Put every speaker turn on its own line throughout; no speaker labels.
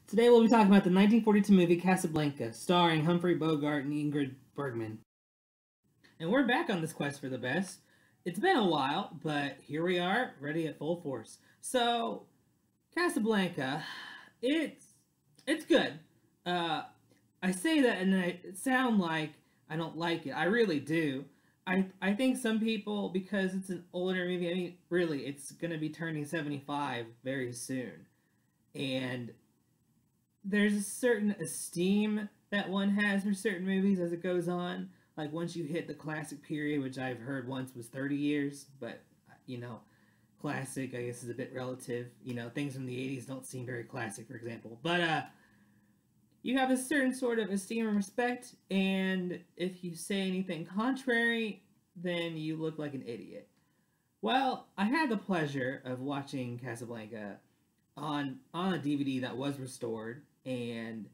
Today we'll be talking about the 1942 movie Casablanca, starring Humphrey Bogart and Ingrid Bergman. And we're back on this quest for the best. It's been a while, but here we are, ready at full force. So, Casablanca, it's good. I say that and it sound like I don't like it. I really do. I think some people, because it's an older movie, I mean, really, it's going to be turning 75 very soon. And there's a certain esteem that one has for certain movies as it goes on. Like once you hit the classic period, which I've heard once was 30 years, but you know, classic I guess is a bit relative. You know, things from the 80s don't seem very classic, for example. But you have a certain sort of esteem and respect, and if you say anything contrary, then you look like an idiot. Well, I had the pleasure of watching Casablanca on a DVD that was restored, and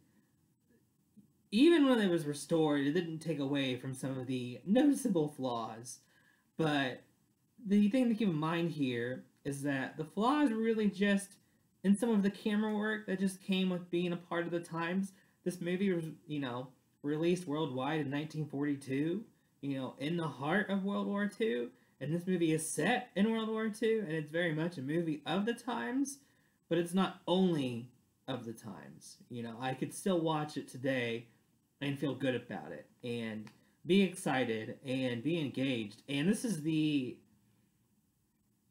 even when it was restored, it didn't take away from some of the noticeable flaws. But the thing to keep in mind here is that the flaws were really just in some of the camera work that just came with being a part of the times. This movie was, released worldwide in 1942, in the heart of World War II. And this movie is set in World War II, and it's very much a movie of the times, but it's not only of the times. I could still watch it today and feel good about it and be excited and be engaged. And this is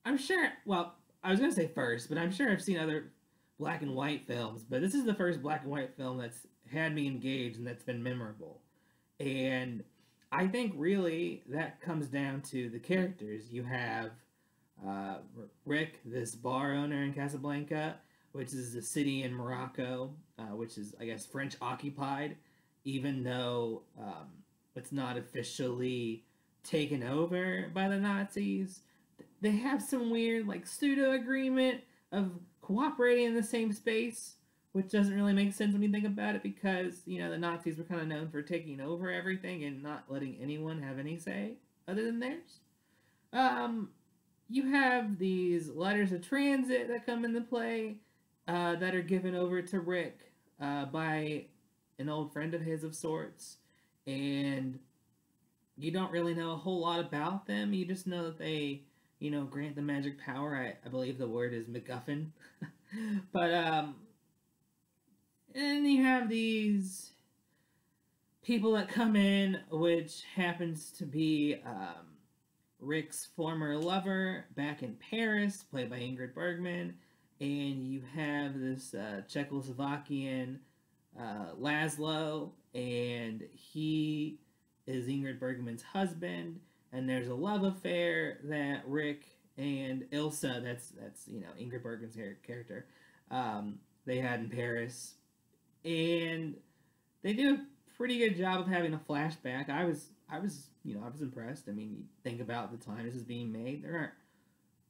I'm sure, well, I was going to say first, but I'm sure I've seen other black and white films, but this is the first black and white film that's had me engaged and that's been memorable. And I think really that comes down to the characters. You have Rick, this bar owner in Casablanca, which is a city in Morocco, which is, I guess, French occupied, even though it's not officially taken over by the Nazis. They have some weird, like, pseudo agreement of cooperating in the same space, which doesn't really make sense when you think about it, because, the Nazis were kind of known for taking over everything and not letting anyone have any say other than theirs. You have these letters of transit that come into play that are given over to Rick by an old friend of his of sorts, and you don't really know a whole lot about them. You just know that they, grant the magic power. I believe the word is MacGuffin. But and you have these people that come in, which happens to be Rick's former lover back in Paris, played by Ingrid Bergman, and you have this Czechoslovakian Laszlo, and he is Ingrid Bergman's husband, and there's a love affair that Rick and Ilsa, that's Ingrid Bergman's character, they had in Paris, and they do a pretty good job of having a flashback. I was impressed. I mean, you think about the time this is being made. There aren't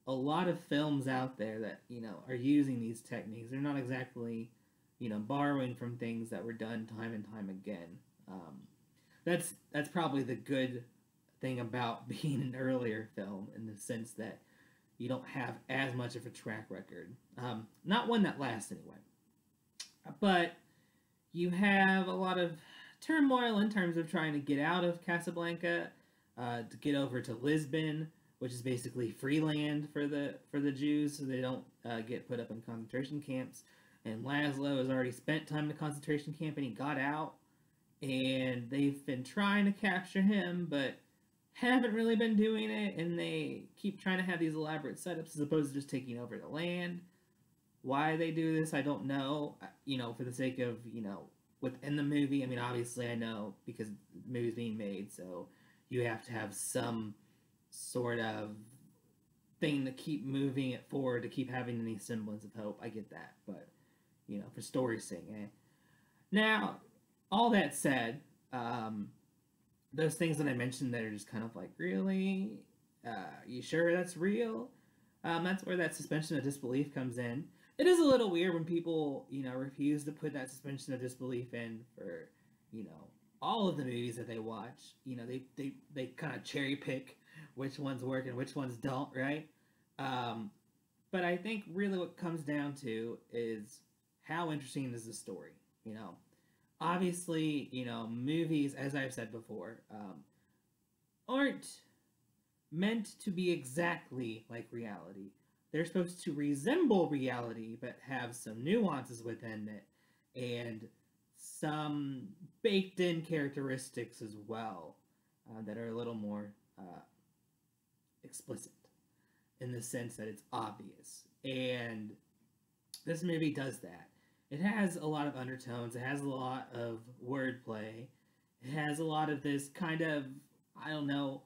a lot of films out there that are using these techniques. They're not exactly borrowing from things that were done time and time again. That's probably the good thing about being an earlier film, in the sense that you don't have as much of a track record. Not one that lasts anyway. But you have a lot of turmoil in terms of trying to get out of Casablanca, to get over to Lisbon, which is basically free land for the Jews, so they don't get put up in concentration camps. And Laszlo has already spent time in a concentration camp, and he got out, and they've been trying to capture him, but haven't really been doing it, and they keep trying to have these elaborate setups as opposed to just taking over the land. Why they do this, I don't know. For the sake of, within the movie, I mean, obviously I know because the movie's being made, so you have to have some sort of thing to keep moving it forward, to keep having any semblance of hope. I get that, but, for story's sake, Now, all that said, those things that I mentioned that are just kind of like, really? You sure that's real? That's where that suspension of disbelief comes in. It is a little weird when people, refuse to put that suspension of disbelief in for, all of the movies that they watch. They kind of cherry pick which ones work and which ones don't, right? Um, but I think really what comes down to is how interesting is the story. You know, obviously, movies, as I've said before, aren't meant to be exactly like reality. They're supposed to resemble reality, but have some nuances within it and some baked in characteristics as well that are a little more explicit in the sense that it's obvious. And this movie does that. It has a lot of undertones, it has a lot of wordplay, it has a lot of this kind of, I don't know,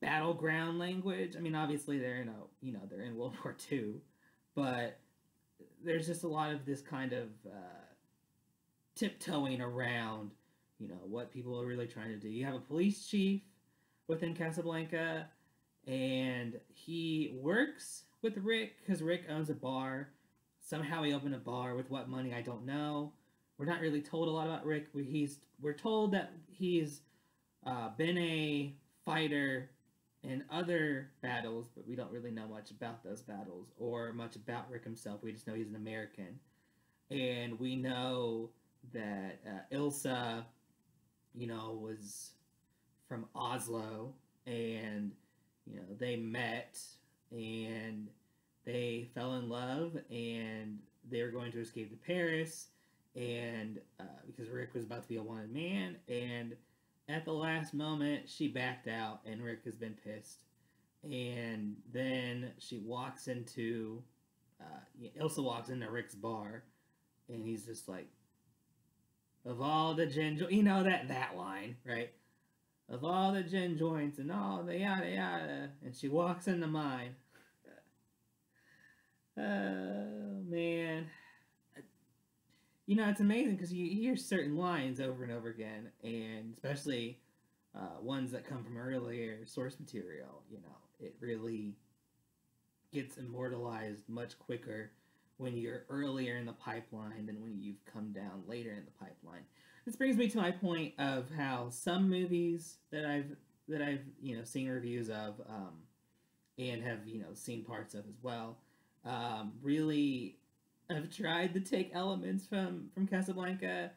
battleground language. I mean, obviously they're in they're in World War II, but there's just a lot of this kind of tiptoeing around, what people are really trying to do. You have a police chief within Casablanca, and he works with Rick because Rick owns a bar. Somehow he opened a bar with what money, I don't know. We're not really told a lot about Rick. We're told that he's been a fighter in other battles, but we don't really know much about those battles or much about Rick himself. We just know he's an American. And we know that Ilsa, was from Oslo, and, they met and they fell in love, and they were going to escape to Paris, and because Rick was about to be a wanted man, and at the last moment, she backed out, and Rick has been pissed. And then she walks into, Ilsa walks into Rick's bar, and he's just like, of all the gin, that line, right? Of all the gin joints and all the yada yada, and she walks into mine. Oh man, it's amazing because you hear certain lines over and over again, and especially ones that come from earlier source material. It really gets immortalized much quicker when you're earlier in the pipeline than when you've come down later in the pipeline. This brings me to my point of how some movies that I've seen reviews of and have seen parts of as well really have tried to take elements from Casablanca,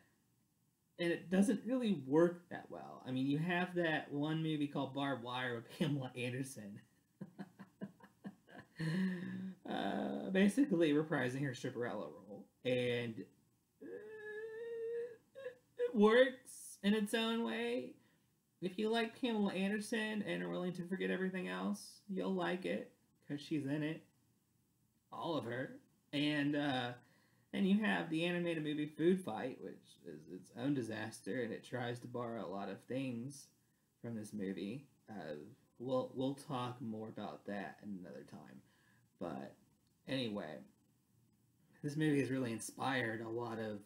and it doesn't really work that well. I mean, you have that one movie called Barbed Wire with Pamela Anderson, basically reprising her stripperella role, and it works in its own way. If you like Pamela Anderson and are willing to forget everything else, you'll like it because she's in it, all of her. And you have the animated movie Food Fight, which is its own disaster, and it tries to borrow a lot of things from this movie. We'll talk more about that another time. But anyway, this movie has really inspired a lot of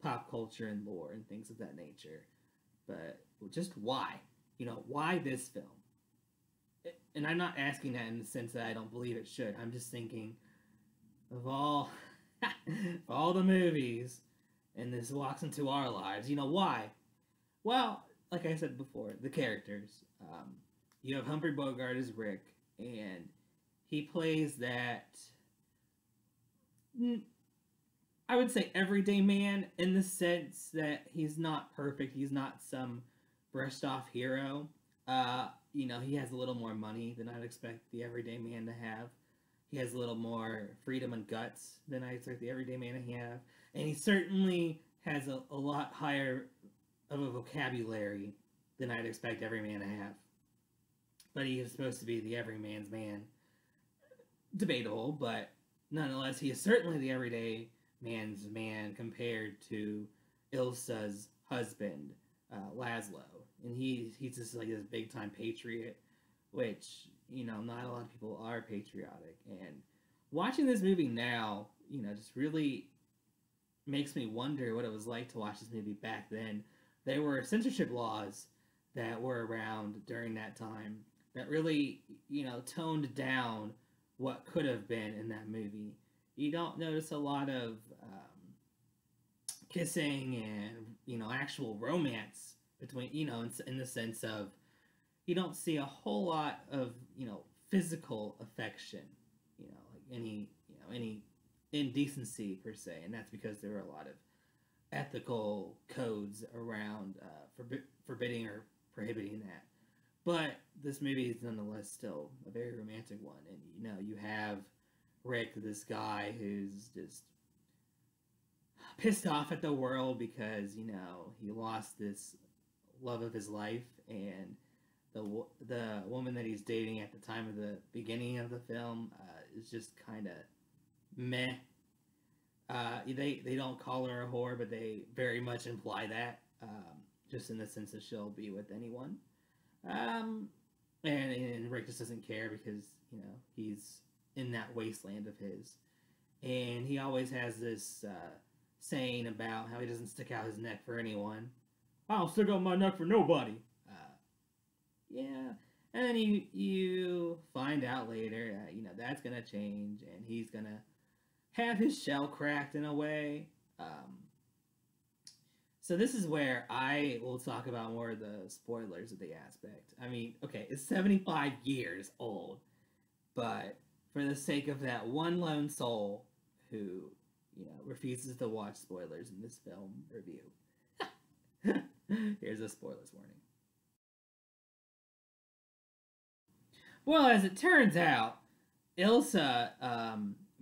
pop culture and lore and things of that nature. But just why? Why this film? And I'm not asking that in the sense that I don't believe it should. I'm just thinking of all the movies, and this walks into our lives. Why? Well, like I said before, the characters. You have Humphrey Bogart as Rick, and he plays that, I would say, everyday man in the sense that he's not perfect. He's not some brushed off hero. He has a little more money than I'd expect the everyday man to have. He has a little more freedom and guts than I expect the everyday man to have. And he certainly has a lot higher of a vocabulary than I'd expect every man to have. But he is supposed to be the everyman's man. Debatable, but nonetheless, he is certainly the everyday man's man compared to Ilsa's husband, Laszlo. And he's just like this big time patriot, which, not a lot of people are patriotic. And watching this movie now, just really makes me wonder what it was like to watch this movie back then. There were censorship laws that were around during that time that really, toned down what could have been in that movie. You don't notice a lot of kissing and, actual romance between, in the sense of, you don't see a whole lot of, physical affection, like any indecency per se, and that's because there are a lot of ethical codes around forbidding or prohibiting that. But this movie is nonetheless still a very romantic one, and you have Rick, this guy who's just pissed off at the world because he lost this love of his life, and the woman that he's dating at the time of the beginning of the film is just kind of meh. They don't call her a whore, but they very much imply that, just in the sense that she'll be with anyone. And Rick just doesn't care because he's in that wasteland of his, and he always has this saying about how he doesn't stick out his neck for anyone. I don't stick out my neck for nobody. Yeah, and then you find out later that that's gonna change, and he's gonna have his shell cracked in a way. So this is where I will talk about more of the spoilers of the aspect. I mean, okay, it's 75 years old, but for the sake of that one lone soul who, refuses to watch spoilers in this film review, here's a spoilers warning. Well, as it turns out, Ilsa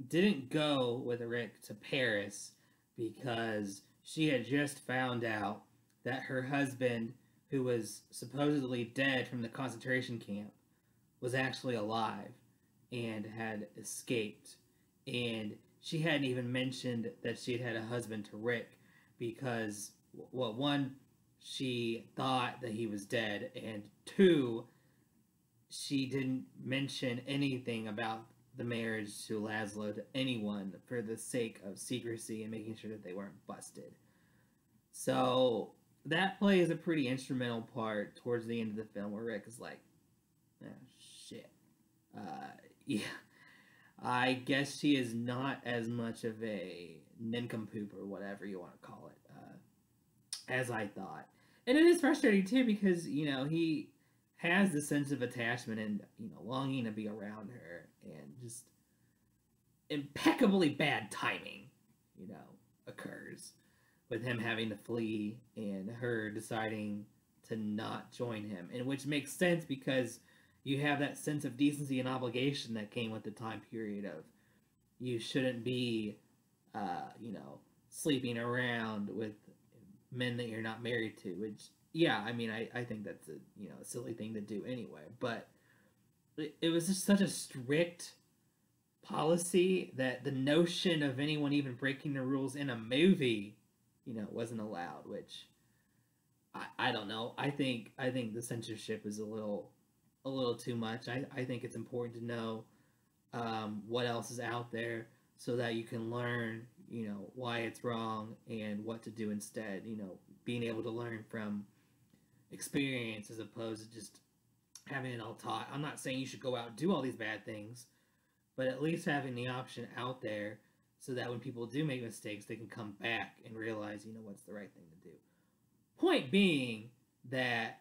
didn't go with Rick to Paris because she had just found out that her husband, who was supposedly dead from the concentration camp, was actually alive and had escaped. And she hadn't even mentioned that she had had a husband to Rick because, well, one, she thought that he was dead, and two, she didn't mention anything about the marriage to Laszlo to anyone for the sake of secrecy and making sure that they weren't busted. So that plays a pretty instrumental part towards the end of the film where Rick is like, oh, shit. Yeah, I guess she is not as much of a nincompoop or whatever you want to call it as I thought. And it is frustrating too because, he has the sense of attachment and, longing to be around her, and just impeccably bad timing, occurs with him having to flee and her deciding to not join him, and which makes sense because you have that sense of decency and obligation that came with the time period of you shouldn't be, sleeping around with men that you're not married to, which, yeah, I mean, I think that's a silly thing to do anyway, but it was just such a strict policy that the notion of anyone even breaking the rules in a movie, wasn't allowed, which I don't know. I think the censorship is a little too much. I think it's important to know what else is out there so that you can learn, why it's wrong and what to do instead. Being able to learn from experience as opposed to just having it all taught. I'm not saying you should go out and do all these bad things, but at least having the option out there so that when people do make mistakes, they can come back and realize, what's the right thing to do. Point being that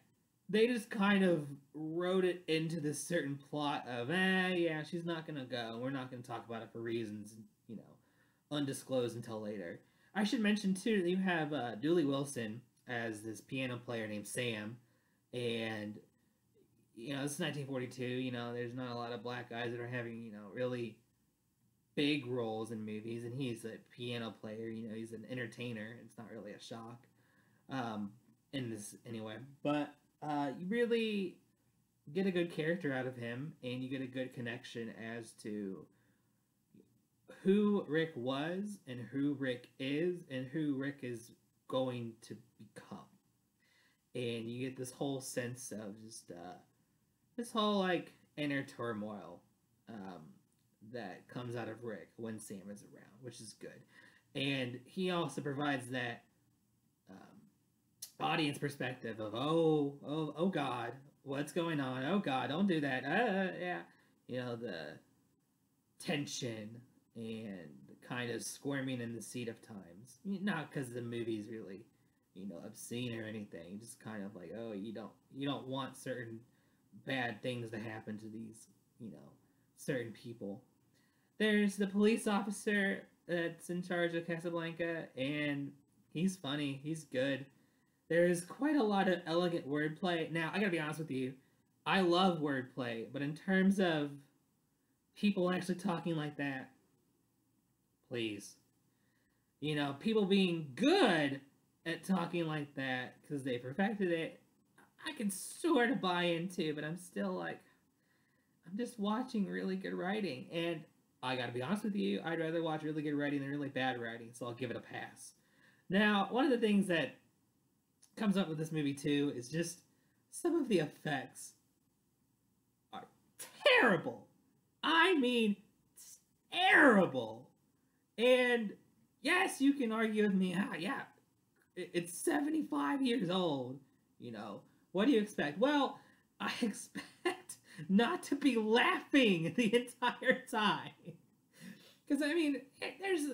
they just kind of wrote it into this certain plot of, yeah, she's not going to go. We're not going to talk about it for reasons, undisclosed until later. I should mention, too, that you have Dooley Wilson as this piano player named Sam, and, this is 1942, there's not a lot of black guys that are having, really big roles in movies, and he's a piano player, he's an entertainer. It's not really a shock in this anyway, but you really get a good character out of him, and you get a good connection as to who Rick was and who Rick is and who Rick is going to become. And you get this whole sense of just this whole like inner turmoil that comes out of Rick when Sam is around, which is good. And he also provides that audience perspective of oh God, what's going on? Oh God, don't do that. Yeah, the tension and kind of squirming in the seat of times. Not because the movie's really obscene or anything. Just kind of like, oh, you don't want certain bad things that happen to these, certain people. There's the police officer that's in charge of Casablanca, and he's funny. He's good. There's quite a lot of elegant wordplay. Now, I gotta be honest with you, I love wordplay, but in terms of people actually talking like that, please. People being good at talking like that because they perfected it, I can sort of buy into, but I'm still like, I'm just watching really good writing. And I gotta be honest with you, I'd rather watch really good writing than really bad writing, so I'll give it a pass. Now, one of the things that comes up with this movie too is just some of the effects are terrible. I mean, terrible. And yes, you can argue with me, yeah, it's 75 years old. What do you expect? Well, I expect not to be laughing the entire time. Because, I mean, there's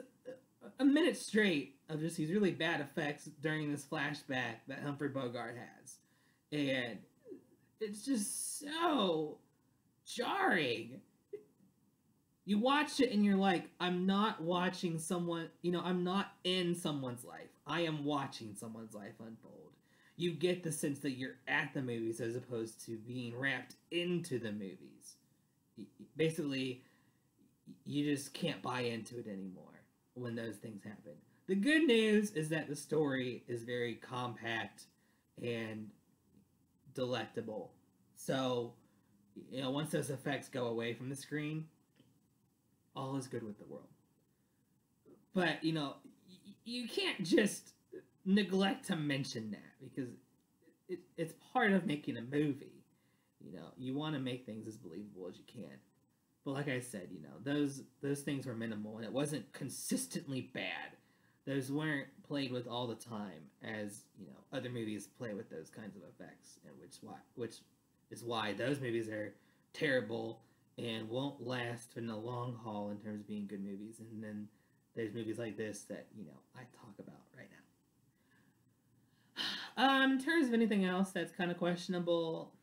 a minute straight of just these really bad effects during this flashback that Humphrey Bogart has. And it's just so jarring. You watch it and you're like, I'm not watching someone, I'm not in someone's life. I am watching someone's life unfold. You get the sense that you're at the movies as opposed to being wrapped into the movies. Basically, you just can't buy into it anymore when those things happen. The good news is that the story is very compact and delectable. So, once those effects go away from the screen, all is good with the world. But, you can't just neglect to mention that because it's part of making a movie. You want to make things as believable as you can. But like I said, those things were minimal and it wasn't consistently bad. Those weren't played with all the time as, other movies play with those kinds of effects, and which is why those movies are terrible and won't last in the long haul in terms of being good movies. And then there's movies like this that, I talk about right now. In terms of anything else that's kind of questionable,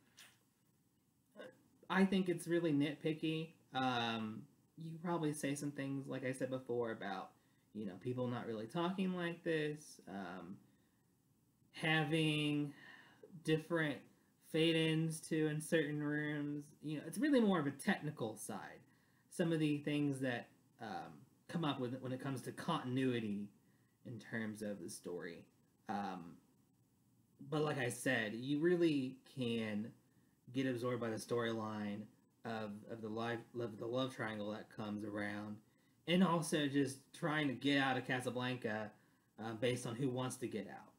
I think it's really nitpicky. You probably say some things, like I said before, about, people not really talking like this, having different fade-ins to in certain rooms. It's really more of a technical side. Some of the things that come up with when it comes to continuity in terms of the story. But like I said, you really can get absorbed by the storyline of the love triangle that comes around, and also just trying to get out of Casablanca based on who wants to get out,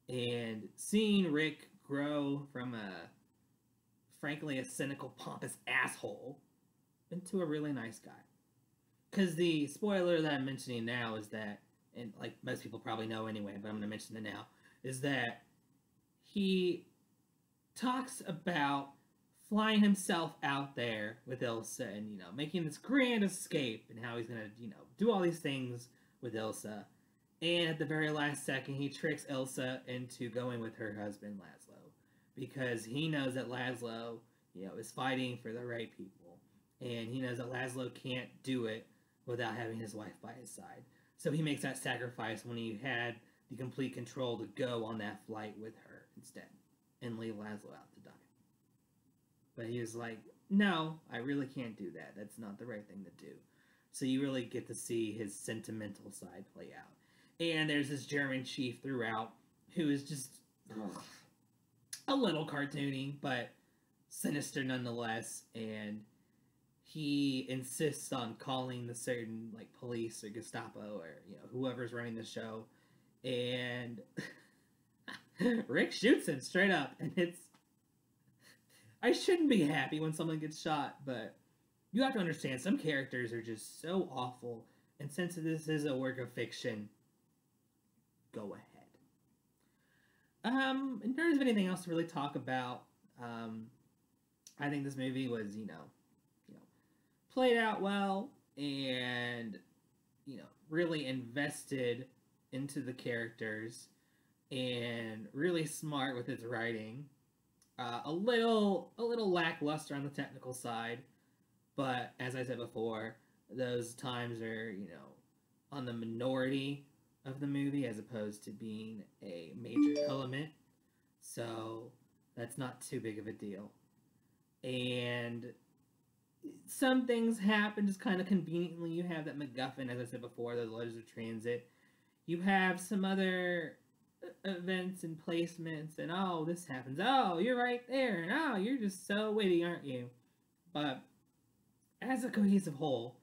and seeing Rick grow from frankly a cynical, pompous asshole into a really nice guy. Because the spoiler that I'm mentioning now is that, and like most people probably know anyway, but I'm going to mention it now, is that he talks about flying himself out there with Ilsa and, making this grand escape and how he's going to, do all these things with Ilsa. And at the very last second, he tricks Ilsa into going with her husband, Laszlo. Because he knows that Laszlo, is fighting for the right people. And he knows that Laszlo can't do it without having his wife by his side. So he makes that sacrifice when he had the complete control to go on that flight with her instead and leave Laszlo out to die. But he was like, no, I really can't do that. That's not the right thing to do. So you really get to see his sentimental side play out. And there's this German chief throughout who is just a little cartoony, but sinister nonetheless. And he insists on calling the certain police or Gestapo or whoever's running the show, and Rick shoots him straight up, and I shouldn't be happy when someone gets shot, but you have to understand some characters are just so awful, and since this is a work of fiction, go ahead. In terms of anything else to really talk about, I think this movie was played out well, and really invested into the characters, and really smart with its writing. A little lackluster on the technical side, but as I said before, those times are, on the minority of the movie as opposed to being a major element. So that's not too big of a deal. And some things happen just kind of conveniently. You have that MacGuffin, as I said before, those letters of transit. You have some other events and placements, and oh, this happens. Oh, you're right there, and oh, you're just so witty, aren't you? But as a cohesive whole,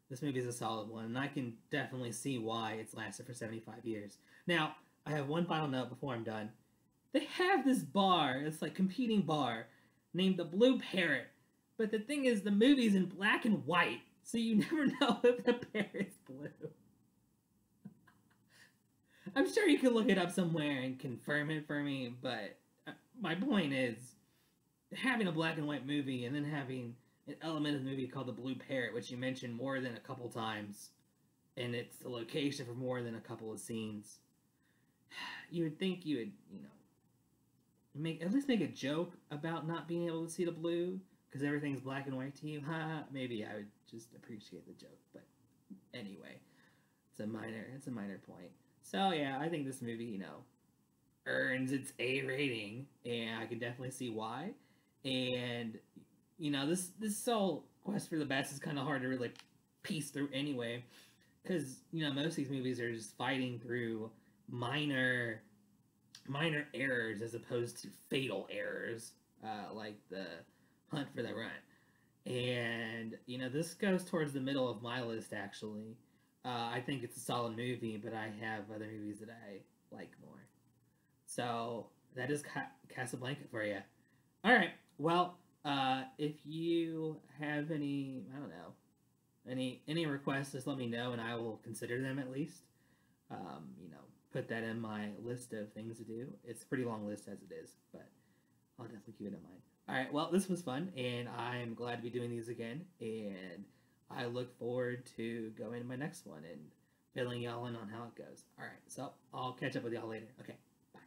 this movie is a solid one, and I can definitely see why it's lasted for 75 years. Now, I have one final note before I'm done. They have this bar, it's like competing bar, named the Blue Parrot. But the thing is, the movie's in black and white, so you never know if the parrot's blue. I'm sure you could look it up somewhere and confirm it for me, but my point is, having a black and white movie and then having an element of the movie called the Blue Parrot, which you mentioned more than a couple times, and it's the location for more than a couple of scenes, you would think you would, at least make a joke about not being able to see the blue, because everything's black and white to you. Maybe I would just appreciate the joke, but anyway, it's a minor point. So yeah, I think this movie, earns its A rating, and I can definitely see why. And this whole quest for the best is kind of hard to really piece through anyway, because most of these movies are just fighting through minor errors as opposed to fatal errors, like the Hunt for the Runt. And this goes towards the middle of my list, actually. I think it's a solid movie, but I have other movies that I like more. So that is Casablanca for you. All right. Well, if you have any, I don't know, any requests, just let me know, and I will consider them at least. Put that in my list of things to do. It's a pretty long list as it is, but I'll definitely keep it in mind. All right. Well, this was fun, and I'm glad to be doing these again, and I look forward to going to my next one and filling y'all in on how it goes. All right. So I'll catch up with y'all later. Okay. Bye.